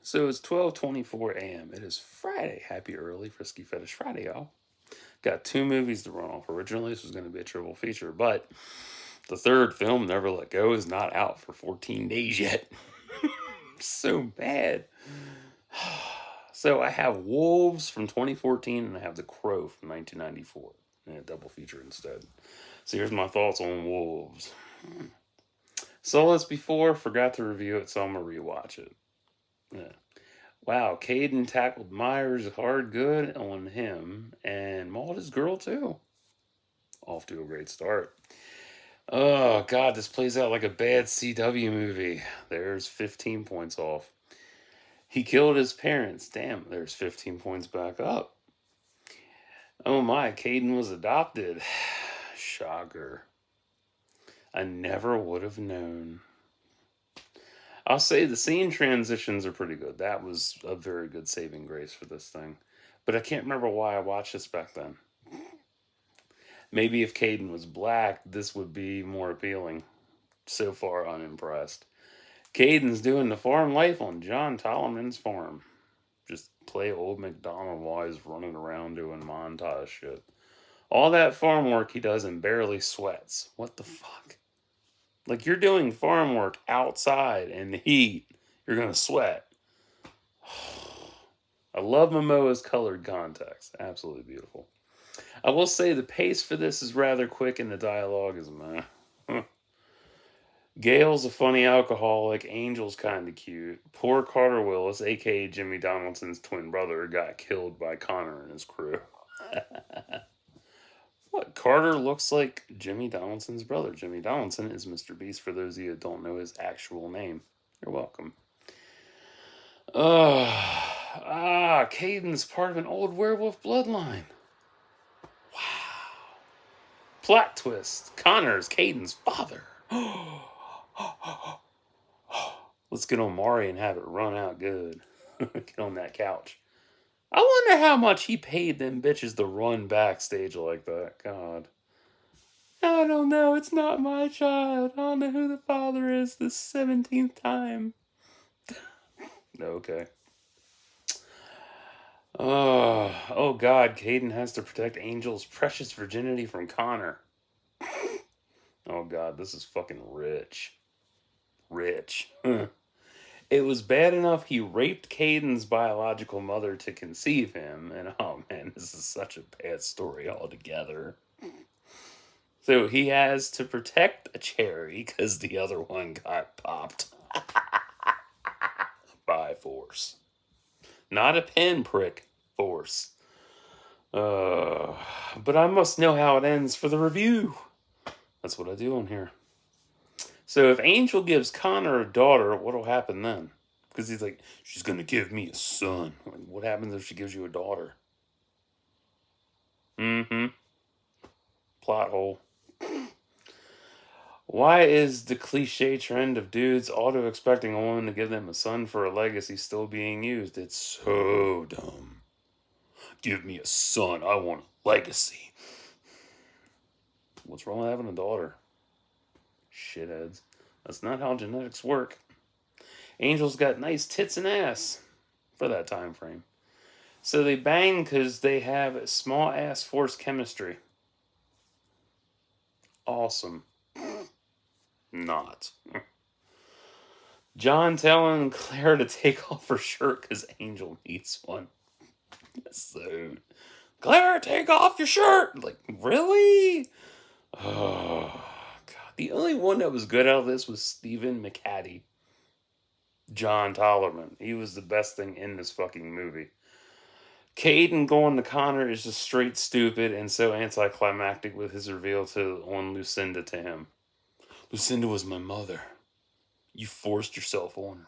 So it's 12:24 a.m. It is Friday. Happy early Frisky Fetish Friday, y'all. Got two movies to run off. Originally, this was going to be a triple feature, but the third film, Never Let Go, is not out for 14 days yet. So bad. So I have Wolves from 2014 and I have The Crow from 1994 in a double feature instead. So here's my thoughts on Wolves. Saw this before, forgot to review it, so I'm going to rewatch it. Yeah. Wow, Caden tackled Myers hard good on him and mauled his girl too. Off to a great start. Oh, God, this plays out like a bad CW movie. There's 15 points off. He killed his parents. Damn, there's 15 points back up. Oh my, Caden was adopted. Shocker. I never would have known. I'll say the scene transitions are pretty good. That was a very good saving grace for this thing. But I can't remember why I watched this back then. Maybe if Caden was black, this would be more appealing. So far, unimpressed. Caden's doing the farm life on John Tolliman's farm. Just play old McDonald while he's running around doing montage shit. All that farm work he does and barely sweats. What the fuck? Like, you're doing farm work outside in the heat. You're gonna sweat. I love Momoa's colored context. Absolutely beautiful. I will say the pace for this is rather quick and the dialogue is meh. Gail's a funny alcoholic. Angel's kind of cute. Poor Carter Willis, aka Jimmy Donaldson's twin brother, got killed by Connor and his crew. What? Carter looks like Jimmy Donaldson's brother. Jimmy Donaldson is Mr. Beast, for those of you that don't know his actual name. You're welcome. Caden's part of an old werewolf bloodline. Wow. Plot twist. Connor's Caden's father. Let's get on Mari and have it run out good. Get on that couch. I wonder how much he paid them bitches to run backstage like that. God. I don't know. It's not my child. I don't know who the father is this 17th time. Okay. Oh God, Caden has to protect Angel's precious virginity from Connor. Oh God, this is fucking rich. Rich. It was bad enough he raped Caden's biological mother to conceive him, and oh man, this is such a bad story altogether. So he has to protect a cherry because the other one got popped by force. Not a pinprick force. But I must know how it ends for the review. That's what I do on here. So if Angel gives Connor a daughter, what'll happen then? Because he's like, she's gonna give me a son. Like, what happens if she gives you a daughter? Mm-hmm. Plot hole. Why is the cliche trend of dudes auto expecting a woman to give them a son for a legacy still being used? It's so dumb. Give me a son. I want a legacy. What's wrong with having a daughter? Shitheads. That's not how genetics work. Angel's got nice tits and ass for that time frame. So they bang because they have a small ass force chemistry. Awesome. Not. John telling Claire to take off her shirt because Angel needs one. So, Claire, take off your shirt. Like, really? Oh, God. The only one that was good out of this was Stephen McHattie. John Tollerman. He was the best thing in this fucking movie. Caden going to Connor is just straight stupid and so anticlimactic with his reveal on Lucinda to him. Lucinda was my mother. You forced yourself on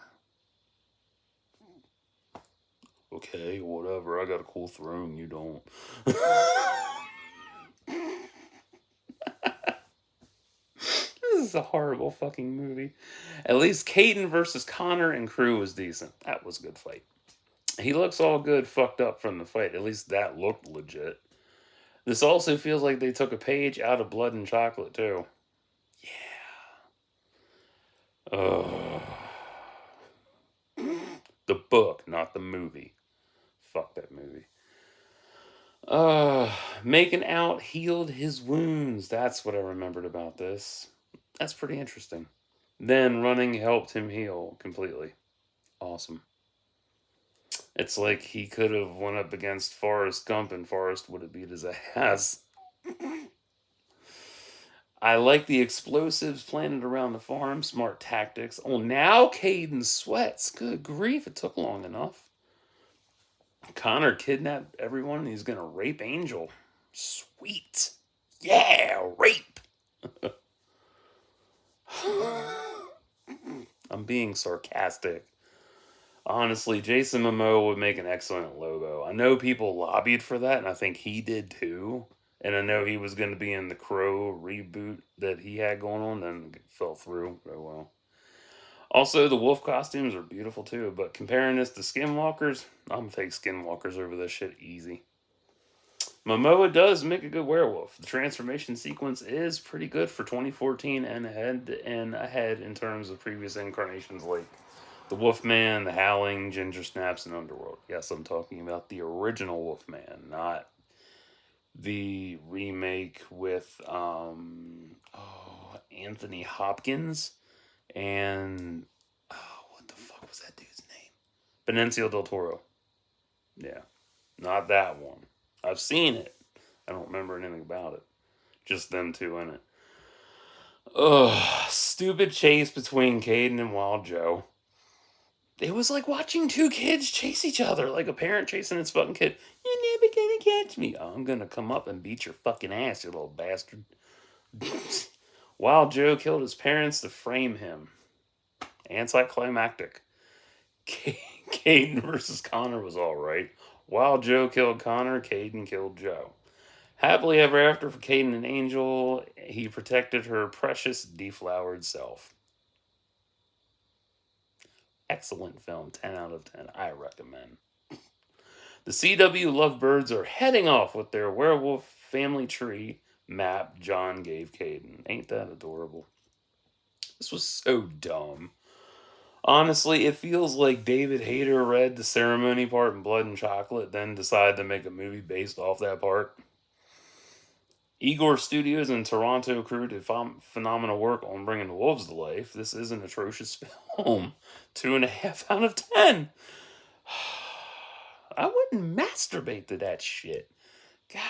her. Okay, whatever. I got a cool throne. You don't. This is a horrible fucking movie. At least Caden versus Connor and crew was decent. That was a good fight. He looks all good fucked up from the fight. At least that looked legit. This also feels like they took a page out of Blood and Chocolate, too. Yeah. The book, not the movie. Fuck that movie. Making out healed his wounds. That's what I remembered about this. That's pretty interesting. Then running helped him heal completely. Awesome. It's like he could have went up against Forrest Gump and Forrest would have beat his ass. I like the explosives planted around the farm. Smart tactics. Oh, now Caden sweats. Good grief, it took long enough. Connor kidnapped everyone and he's gonna rape Angel. Sweet. Yeah, rape. I'm being sarcastic. Honestly, Jason Momoa would make an excellent Lobo. I know people lobbied for that, and I think he did too. And I know he was going to be in the Crow reboot that he had going on, then it fell through. Oh well. Also, the wolf costumes are beautiful too, but comparing this to Skinwalkers, I'm going to take Skinwalkers over this shit easy. Momoa does make a good werewolf. The transformation sequence is pretty good for 2014 and ahead in terms of previous incarnations like the Wolfman, the Howling, Ginger Snaps, and Underworld. Yes, I'm talking about the original Wolfman, not the remake with Anthony Hopkins and what the fuck was that dude's name? Benicio del Toro. Yeah, not that one. I've seen it. I don't remember anything about it. Just them two in it. Ugh, stupid chase between Caden and Wild Joe. It was like watching two kids chase each other, like a parent chasing its fucking kid. You're never gonna catch me. Oh, I'm gonna come up and beat your fucking ass, you little bastard. Wild Joe killed his parents to frame him. Anticlimactic. Caden versus Connor was alright. Wild Joe killed Connor, Caden killed Joe. Happily ever after for Caden and Angel, he protected her precious, deflowered self. Excellent film, 10 out of 10. I recommend. The CW Lovebirds are heading off with their werewolf family tree map John gave Caden. Ain't that adorable? This was so dumb. Honestly, it feels like David Hayter read the ceremony part in Blood and Chocolate, then decided to make a movie based off that part. Igor Studios and Toronto crew did phenomenal work on bringing the wolves to life. This is an atrocious film. 2.5 out of 10. I wouldn't masturbate to that shit. God,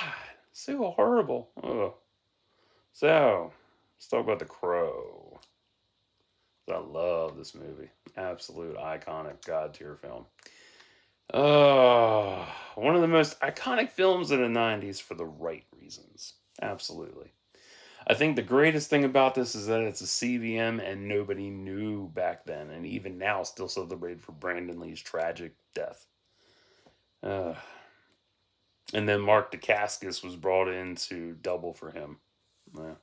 so horrible. Ugh. So, let's talk about The Crow. I love this movie. Absolute iconic God tier film. One of the most iconic films of the 90s for the right reasons. Absolutely. I think the greatest thing about this is that it's a CVM and nobody knew back then, and even now still celebrated for Brandon Lee's tragic death. And then Mark Dacascos was brought in to double for him. Yeah.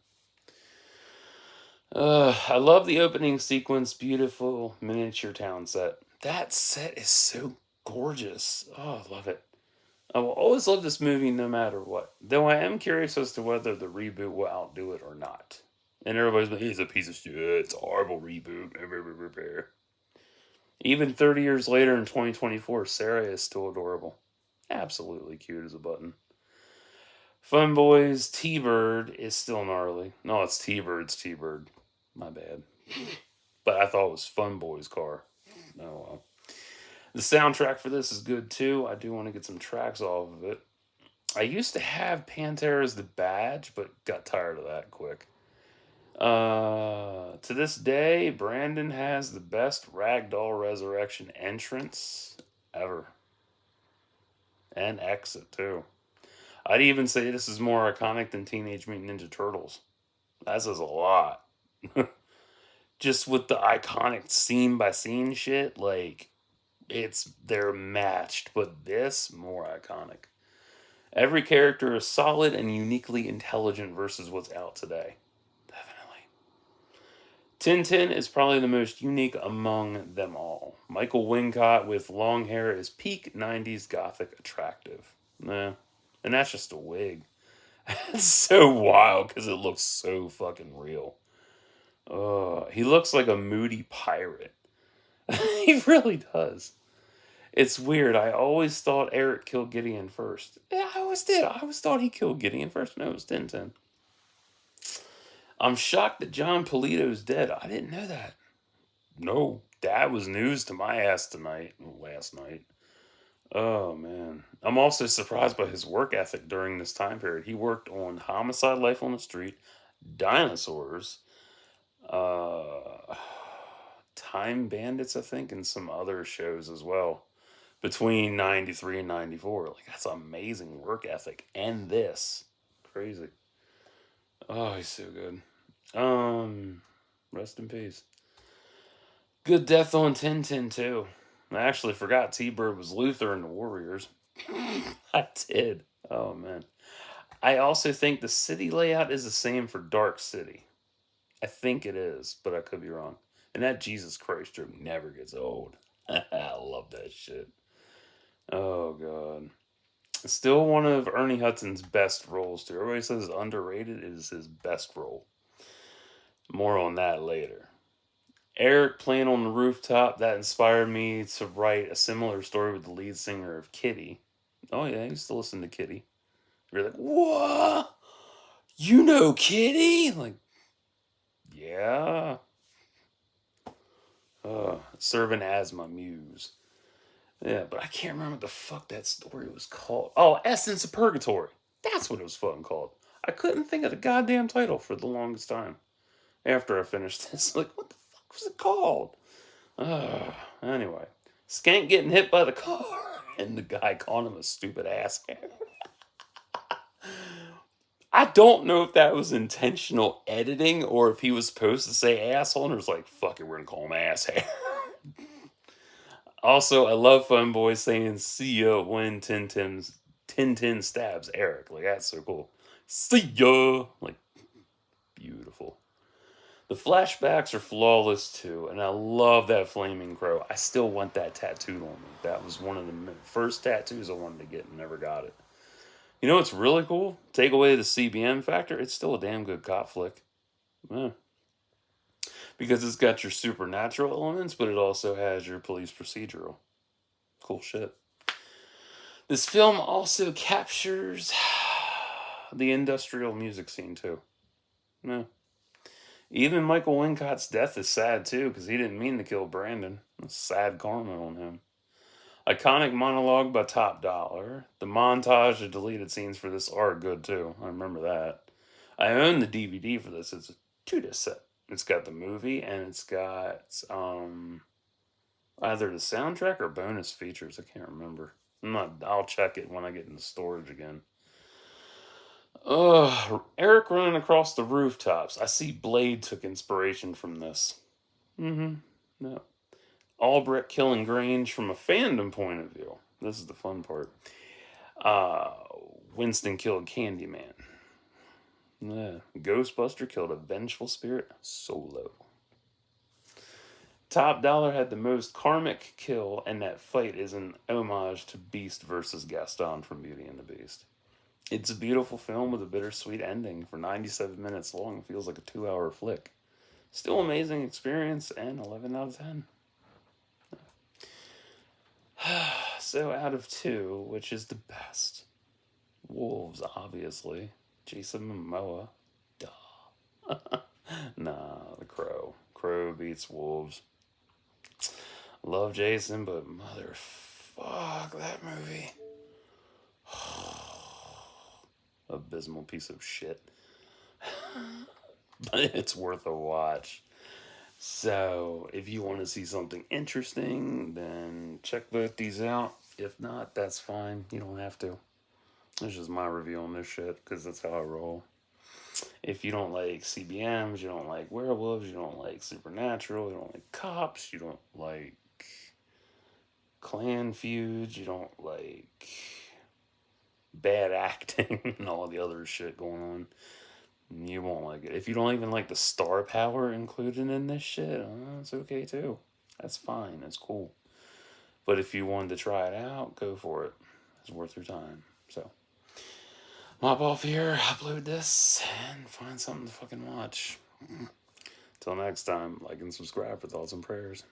I love the opening sequence. Beautiful miniature town set. That set is so gorgeous. Oh, I love it. I will always love this movie no matter what. Though I am curious as to whether the reboot will outdo it or not. And everybody's like, he's a piece of shit. It's a horrible reboot. Even 30 years later in 2024, Sarah is still adorable. Absolutely cute as a button. Fun Boys T-Bird is still gnarly. No, it's T-Bird's T-Bird. My bad. But I thought it was Fun Boy's car. Oh well. The soundtrack for this is good too. I do want to get some tracks off of it. I used to have Pantera's The Badge, but got tired of that quick. To this day, Brandon has the best Ragdoll Resurrection entrance ever. And exit too. I'd even say this is more iconic than Teenage Mutant Ninja Turtles. That says a lot. Just with the iconic scene by scene shit, like they're matched, but this more iconic. Every character is solid and uniquely intelligent versus what's out today. Definitely. Tintin is probably the most unique among them all. Michael Wincott with long hair is peak 90s gothic attractive. Nah. And that's just a wig. It's so wild because it looks so fucking real. He looks like a moody pirate. He really does. It's weird. I always thought Eric killed Gideon first. Yeah, I always did. I always thought he killed Gideon first. No, it was Tintin. I'm shocked that John Polito's dead. I didn't know that. No, that was news to my ass tonight. Last night. Oh man. I'm also surprised by his work ethic during this time period. He worked on Homicide: Life on the Street, Dinosaurs, uh Time Bandits, I think, and some other shows as well. Between 93 and 94. Like, that's amazing work ethic. And this. Crazy. Oh, he's so good. Rest in peace. Good death on Tintin, too. I actually forgot T Bird was Luther in the Warriors. I did. Oh, man. I also think the city layout is the same for Dark City. I think it is, but I could be wrong. And that Jesus Christ joke never gets old. I love that shit. Oh, God. Still one of Ernie Hudson's best roles, too. Everybody says underrated. It is his best role. More on that later. Eric playing on the rooftop, that inspired me to write a similar story with the lead singer of Kitty. Oh, yeah, I used to listen to Kitty. You're like, what? You know Kitty? Like, yeah. Serving as my muse. Yeah, but I can't remember what the fuck that story was called. Oh, Essence of Purgatory. That's what it was fucking called. I couldn't think of the goddamn title for the longest time. After I finished this, like, what the fuck was it called? Anyway, Skank getting hit by the car, and the guy calling him a stupid ass hair. I don't know if that was intentional editing or if he was supposed to say asshole and was like, fuck it, we're gonna call him ass hair. Also, I love Fun Boy saying see ya when Tintin stabs Eric. Like, that's so cool. See ya! Like, beautiful. The flashbacks are flawless too, and I love that flaming crow. I still want that tattooed on me. That was one of the first tattoos I wanted to get and never got it. You know what's really cool? Take away the CBM factor, it's still a damn good cop flick. Yeah. Because it's got your supernatural elements, but it also has your police procedural. Cool shit. This film also captures the industrial music scene too. Yeah. Even Michael Wincott's death is sad too, because he didn't mean to kill Brandon. It's sad karma on him. Iconic monologue by Top Dollar. The montage of deleted scenes for this are good too. I remember that. I own the DVD for this. It's a 2-disc set. It's got the movie and it's got either the soundtrack or bonus features. I can't remember. I'll check it when I get into storage again. Eric running across the rooftops. I see Blade took inspiration from this. Mm-hmm. No. Albrecht killing Grange from a fandom point of view. This is the fun part. Winston killed Candyman. Yeah. Ghostbuster killed a vengeful spirit Solo. Top Dollar had the most karmic kill, and that fight is an homage to Beast versus Gaston from Beauty and the Beast. It's a beautiful film with a bittersweet ending. For 97 minutes long, it feels like a 2-hour flick. Still amazing experience, and 11 out of 10. So out of 2, which is the best? Wolves, obviously. Jason Momoa. Duh. Nah, the Crow. Crow beats Wolves. Love Jason, but motherfuck that movie. Abysmal piece of shit. But it's worth a watch. So, if you want to see something interesting, then check both these out. If not, that's fine. You don't have to. This is my review on this shit, because that's how I roll. If you don't like CBMs, you don't like werewolves, you don't like supernatural, you don't like cops, you don't like clan feuds, you don't like bad acting and all the other shit going on, you won't like it. If you don't even like the star power included in this shit, it's okay too. That's fine. That's cool. But if you wanted to try it out, go for it. It's worth your time. So, mop off here, upload this, and find something to fucking watch. Till next time, like and subscribe for thoughts and prayers.